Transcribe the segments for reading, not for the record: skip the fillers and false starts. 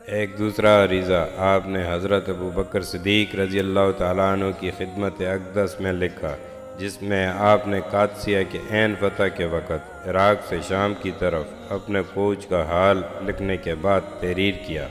ایک دوسرا عریضہ آپ نے حضرت ابو بکر صدیق رضی اللہ تعالیٰ عنہ کی خدمت اقدس میں لکھا، جس میں آپ نے قادسیہ کے عین فتح کے وقت عراق سے شام کی طرف اپنے کوچ کا حال لکھنے کے بعد تحریر کیا: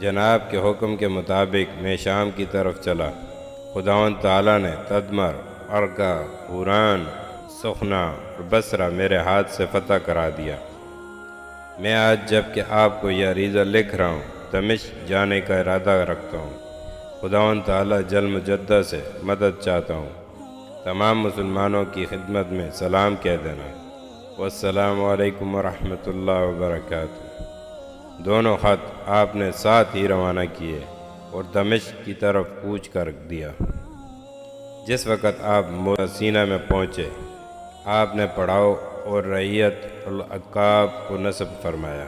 جناب کے حکم کے مطابق میں شام کی طرف چلا۔ خداوند تعالیٰ نے تدمر، ارکا، حوران، سخنا اور بصرہ میرے ہاتھ سے فتح کرا دیا۔ میں آج جب کہ آپ کو یہ عریضہ لکھ رہا ہوں، دمشق جانے کا ارادہ رکھتا ہوں۔ خداوند تعالیٰ جل مجدہ سے مدد چاہتا ہوں۔ تمام مسلمانوں کی خدمت میں سلام کہہ دینا۔ والسلام علیکم ورحمۃ اللہ وبرکاتہ۔ دونوں خط آپ نے ساتھ ہی روانہ کیے اور دمشق کی طرف کوچ کر دیا۔ جس وقت آپ سینہ میں پہنچے، آپ نے پڑاؤ اور رعیت العقاب کو نصب فرمایا،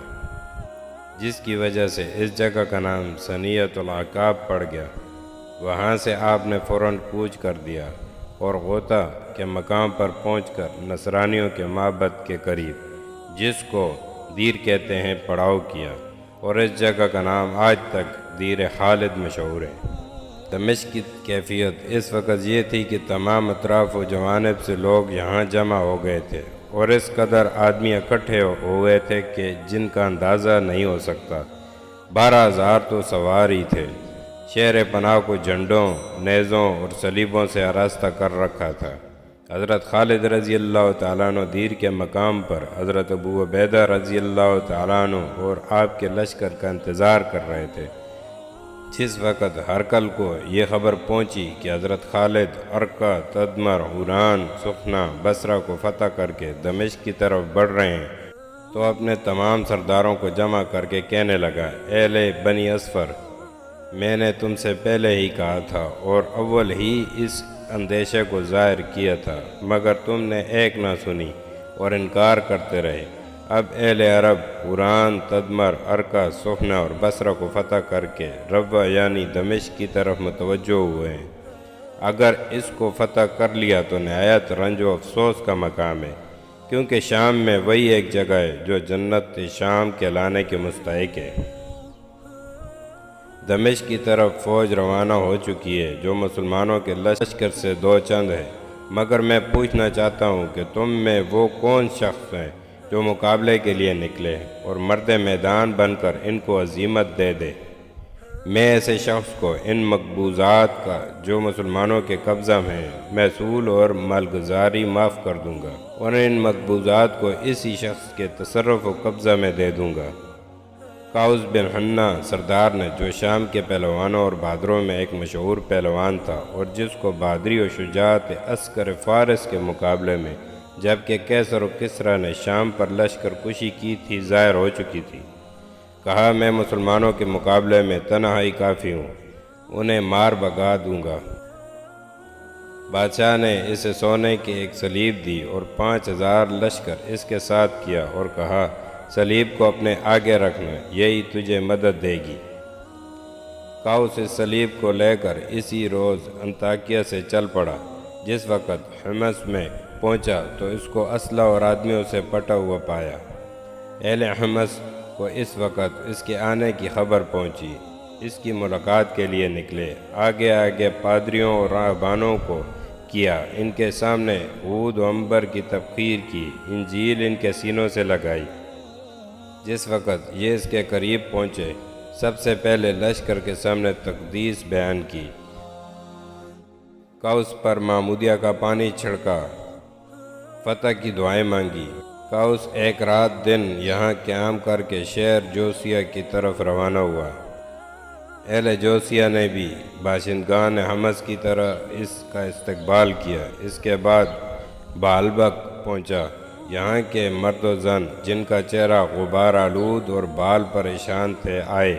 جس کی وجہ سے اس جگہ کا نام سنیت العقاب پڑ گیا۔ وہاں سے آپ نے فوراً کوچ کر دیا اور غوطہ کے مقام پر پہنچ کر نصرانیوں کے معبد کے قریب، جس کو دیر کہتے ہیں، پڑاؤ کیا، اور اس جگہ کا نام آج تک دیر خالد مشہور ہے۔ دمشق کی کیفیت اس وقت یہ تھی کہ تمام اطراف و جوانب سے لوگ یہاں جمع ہو گئے تھے، اور اس قدر آدمی اکٹھے ہو گئے تھے کہ جن کا اندازہ نہیں ہو سکتا۔ 12,000 تو سوار ہی تھے۔ شہر پناہ کو جھنڈوں، نیزوں اور صلیبوں سے آراستہ کر رکھا تھا۔ حضرت خالد رضی اللہ تعالیٰ عنہ دیر کے مقام پر حضرت ابو عبیدہ رضی اللہ تعالیٰ عنہ اور آپ کے لشکر کا انتظار کر رہے تھے۔ جس وقت ہرکل کو یہ خبر پہنچی کہ حضرت خالد ارکا، تدمر، حوران، سخنا، بصرہ کو فتح کر کے دمشق کی طرف بڑھ رہے ہیں، تو اپنے تمام سرداروں کو جمع کر کے کہنے لگا: اہل بنی اصفر، میں نے تم سے پہلے ہی کہا تھا اور اول ہی اس اندیشے کو ظاہر کیا تھا، مگر تم نے ایک نہ سنی اور انکار کرتے رہے۔ اب اہل عرب حوران، تدمر، ارکا، سخنا اور بصرہ کو فتح کر کے ربوہ یعنی دمشق کی طرف متوجہ ہوئے ہیں۔ اگر اس کو فتح کر لیا تو نہایت رنج و افسوس کا مقام ہے، کیونکہ شام میں وہی ایک جگہ ہے جو جنت شام کہلانے کے مستحق ہے۔ دمشق کی طرف فوج روانہ ہو چکی ہے، جو مسلمانوں کے لشکر سے دو چند ہے، مگر میں پوچھنا چاہتا ہوں کہ تم میں وہ کون شخص ہیں جو مقابلے کے لیے نکلے اور مرد میدان بن کر ان کو عزیمت دے دے؟ میں ایسے شخص کو ان مقبوضات کا جو مسلمانوں کے قبضہ میں ہیں محصول اور مالگزاری معاف کر دوں گا، اور ان مقبوضات کو اسی شخص کے تصرف و قبضہ میں دے دوں گا۔ قوس بن حنہ سردار نے، جو شام کے پہلوانوں اور بہادروں میں ایک مشہور پہلوان تھا اور جس کو بہادری و شجاعت عسکر فارس کے مقابلے میں جبکہ کیسر و کسریٰ نے شام پر لشکر کشی کی تھی ظاہر ہو چکی تھی، کہا: میں مسلمانوں کے مقابلے میں تنہائی کافی ہوں، انہیں مار بھگا دوں گا۔ بادشاہ نے اسے سونے کی ایک سلیب دی اور 5,000 لشکر اس کے ساتھ کیا اور کہا: سلیب کو اپنے آگے رکھنا، یہی تجھے مدد دے گی۔ قوس اس سلیب کو لے کر اسی روز انطاکیہ سے چل پڑا۔ جس وقت حمص میں پہنچا تو اس کو اسلحہ اور آدمیوں سے پٹا ہوا پایا۔ اہل حمص کو اس وقت اس کے آنے کی خبر پہنچی، اس کی ملاقات کے لیے نکلے۔ آگے آگے پادریوں اور راہبانوں کو کیا، ان کے سامنے عود و عنبر کی تبخیر کی، انجیل ان کے سینوں سے لگائی۔ جس وقت یہ اس کے قریب پہنچے، سب سے پہلے لشکر کے سامنے تقدیس بیان کی، قوس پر معمودیہ کا پانی چھڑکا، فتح کی دعائیں مانگی۔ قوس ایک رات دن یہاں قیام کر کے شہر جوسیہ کی طرف روانہ ہوا۔ اہل جوسیہ نے بھی باشندگان حمص کی طرح اس کا استقبال کیا۔ اس کے بعد بعلبک پہنچا۔ یہاں کے مرد و زن جن کا چہرہ غبار آلود اور بال پریشان تھے آئے۔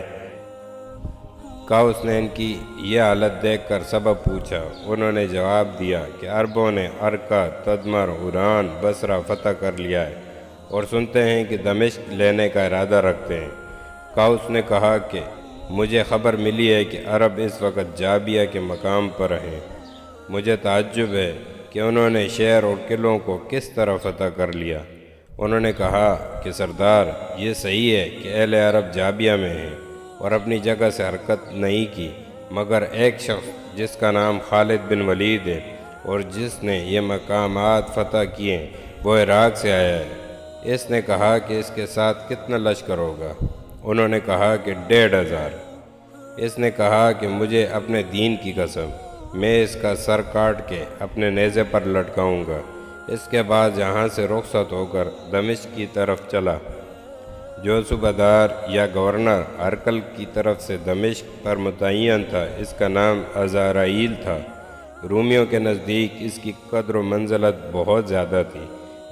قوس نے ان کی یہ حالت دیکھ کر سبب پوچھا۔ انہوں نے جواب دیا کہ عربوں نے ارکا، تدمر، حوران، بصرہ فتح کر لیا ہے اور سنتے ہیں کہ دمشق لینے کا ارادہ رکھتے ہیں۔ قوس نے کہا کہ مجھے خبر ملی ہے کہ عرب اس وقت جابیہ کے مقام پر ہیں۔ مجھے تعجب ہے کہ انہوں نے شہر اور قلعوں کو کس طرح فتح کر لیا۔ انہوں نے کہا کہ سردار، یہ صحیح ہے کہ اہل عرب جابیہ میں ہیں اور اپنی جگہ سے حرکت نہیں کی، مگر ایک شخص جس کا نام خالد بن ولید ہے اور جس نے یہ مقامات فتح کیے وہ عراق سے آیا ہے۔ اس نے کہا کہ اس کے ساتھ کتنا لشکر ہوگا؟ انہوں نے کہا کہ 1500۔ اس نے کہا کہ مجھے اپنے دین کی قسم، میں اس کا سر کاٹ کے اپنے نیزے پر لٹکاؤں گا۔ اس کے بعد یہاں سے رخصت ہو کر دمشق کی طرف چلا، جو صوبیدار یا گورنر ہرقل کی طرف سے دمشق پر متعین تھا۔ اس کا نام عزرائیل تھا۔ رومیوں کے نزدیک اس کی قدر و منزلت بہت زیادہ تھی۔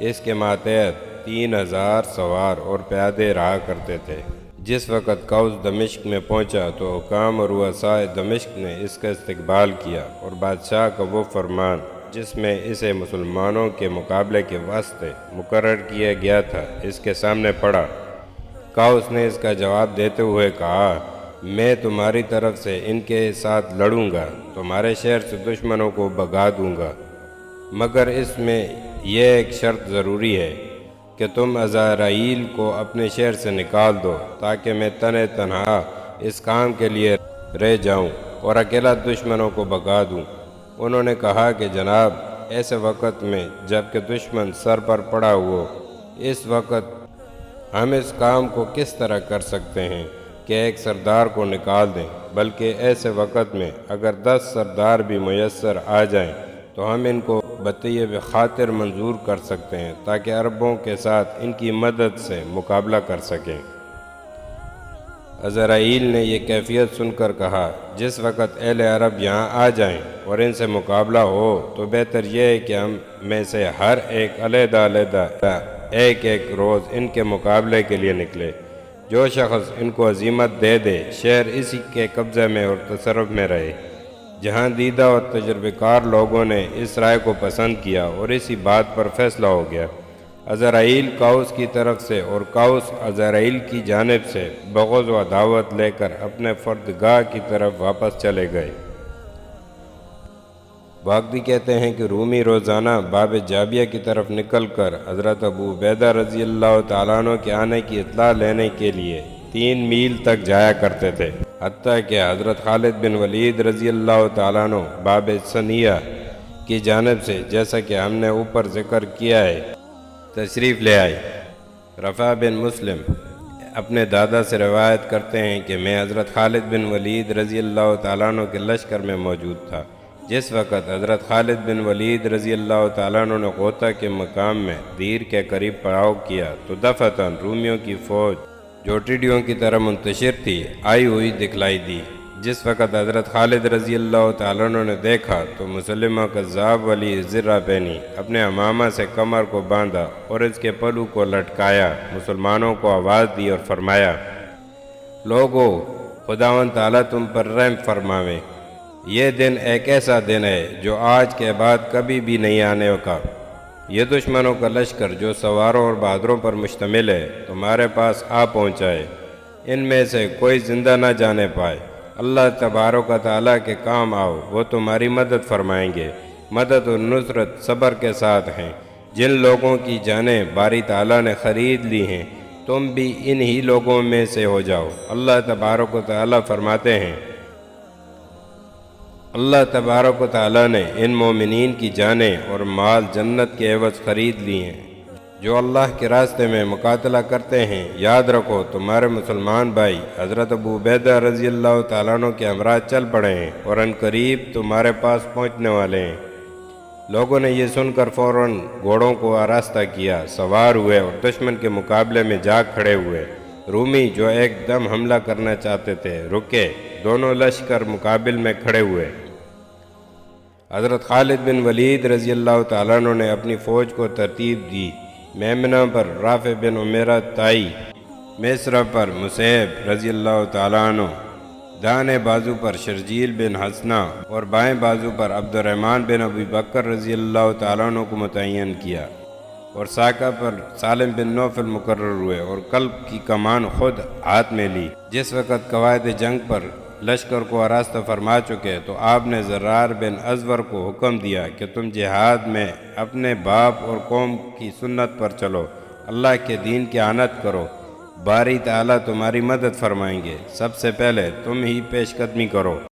اس کے ماتحت 3000 سوار اور پیادے رہا کرتے تھے۔ جس وقت قوس دمشق میں پہنچا تو حکام اور رؤسائے دمشق نے اس کا استقبال کیا اور بادشاہ کا وہ فرمان جس میں اسے مسلمانوں کے مقابلے کے واسطے مقرر کیا گیا تھا اس کے سامنے پڑھا۔ قوس نے اس کا جواب دیتے ہوئے کہا، میں تمہاری طرف سے ان کے ساتھ لڑوں گا، تمہارے شہر سے دشمنوں کو بھگا دوں گا، مگر اس میں یہ ایک شرط ضروری ہے کہ تم عزرائیل کو اپنے شہر سے نکال دو تاکہ میں تنہا اس کام کے لیے رہ جاؤں اور اکیلا دشمنوں کو بھگا دوں۔ انہوں نے کہا کہ جناب، ایسے وقت میں جب کہ دشمن سر پر پڑا ہو، اس وقت ہم اس کام کو کس طرح کر سکتے ہیں کہ ایک سردار کو نکال دیں؟ بلکہ ایسے وقت میں اگر 10 سردار بھی میسر آ جائیں تو ہم ان کو بطیب خاطر منظور کر سکتے ہیں تاکہ عربوں کے ساتھ ان کی مدد سے مقابلہ کر سکیں۔ عزرائیل نے یہ کیفیت سن کر کہا، جس وقت اہل عرب یہاں آ جائیں اور ان سے مقابلہ ہو تو بہتر یہ ہے کہ ہم میں سے ہر ایک علیحدہ ایک روز ان کے مقابلے کے لیے نکلے۔ جو شخص ان کو عزیمت دے دے، شہر اسی کے قبضے میں اور تصرف میں رہے۔ جہاں دیدہ اور تجربہ کار لوگوں نے اس رائے کو پسند کیا اور اسی بات پر فیصلہ ہو گیا۔ عزرائیل قوس کی طرف سے اور قوس عزرائیل کی جانب سے بغض و عداوت لے کر اپنے فردگاہ کی طرف واپس چلے گئے۔ باقی کہتے ہیں کہ رومی روزانہ باب جابیہ کی طرف نکل کر حضرت ابو عبیدہ رضی اللہ تعالیٰ عنہ کے آنے کی اطلاع لینے کے لیے 3 میل تک جایا کرتے تھے، حتیٰ کہ حضرت خالد بن ولید رضی اللہ تعالیٰ عنہ باب ثنیہ کی جانب سے، جیسا کہ ہم نے اوپر ذکر کیا ہے، تشریف لے آئے۔ رفع بن مسلم اپنے دادا سے روایت کرتے ہیں کہ میں حضرت خالد بن ولید رضی اللہ تعالیٰ عنہ کے لشکر میں موجود تھا۔ جس وقت حضرت خالد بن ولید رضی اللہ تعالیٰ عنہ نے غوطہ کے مقام میں دیر کے قریب پڑاؤ کیا تو دفعتاً رومیوں کی فوج جو ٹڈیوں کی طرح منتشر تھی آئی ہوئی دکھلائی دی۔ جس وقت حضرت خالد رضی اللہ تعالیٰ عنہ نے دیکھا تو مسلمہ کذاب والی زرہ پہنی، اپنے امامہ سے کمر کو باندھا اور اس کے پلو کو لٹکایا، مسلمانوں کو آواز دی اور فرمایا، لوگو، خداوند تعالیٰ تم پر رحم فرماوے۔ یہ دن ایک ایسا دن ہے جو آج کے بعد کبھی بھی نہیں آنے کا۔ یہ دشمنوں کا لشکر جو سواروں اور بہادروں پر مشتمل ہے تمہارے پاس آ پہنچا ہے، ان میں سے کوئی زندہ نہ جانے پائے۔ اللہ تبارک و تعالیٰ کے کام آؤ، وہ تمہاری مدد فرمائیں گے۔ مدد و نصرت صبر کے ساتھ ہیں۔ جن لوگوں کی جانیں باری تعالیٰ نے خرید لی ہیں تم بھی انہی لوگوں میں سے ہو جاؤ۔ اللہ تبارک و تعالیٰ فرماتے ہیں، اللہ تبارک و تعالیٰ نے ان مومنین کی جانیں اور مال جنت کے عوض خرید لی ہیں جو اللہ کے راستے میں مقاتلہ کرتے ہیں۔ یاد رکھو تمہارے مسلمان بھائی حضرت ابو عبیدہ رضی اللہ تعالیٰ عنہ کے ہمراہ چل پڑے ہیں اور ان قریب تمہارے پاس پہنچنے والے ہیں۔ لوگوں نے یہ سن کر فوراً گھوڑوں کو آراستہ کیا، سوار ہوئے اور دشمن کے مقابلے میں جا کھڑے ہوئے۔ رومی جو ایک دم حملہ کرنا چاہتے تھے رکے، دونوں لشکر مقابل میں کھڑے ہوئے۔ حضرت خالد بن ولید رضی اللہ تعالیٰ عنہ نے اپنی فوج کو ترتیب دی۔ میمنہ پر رافع بن عمیرہ تائی، میسرہ پر مسیب رضی اللہ تعالیٰ عنہ، دائیں بازو پر شرجیل بن حسنہ اور بائیں بازو پر عبد الرحمن بن ابی بکر رضی اللہ تعالیٰ عنہ کو متعین کیا، اور ساکہ پر سالم بن نوفل مقرر ہوئے اور قلب کی کمان خود ہاتھ میں لی۔ جس وقت قواعد جنگ پر لشکر کو آراستہ فرما چکے تو آپ نے زرار بن ازور کو حکم دیا کہ تم جہاد میں اپنے باپ اور قوم کی سنت پر چلو، اللہ کے دین کی اعنت کرو، باری تعالیٰ تمہاری مدد فرمائیں گے، سب سے پہلے تم ہی پیش قدمی کرو۔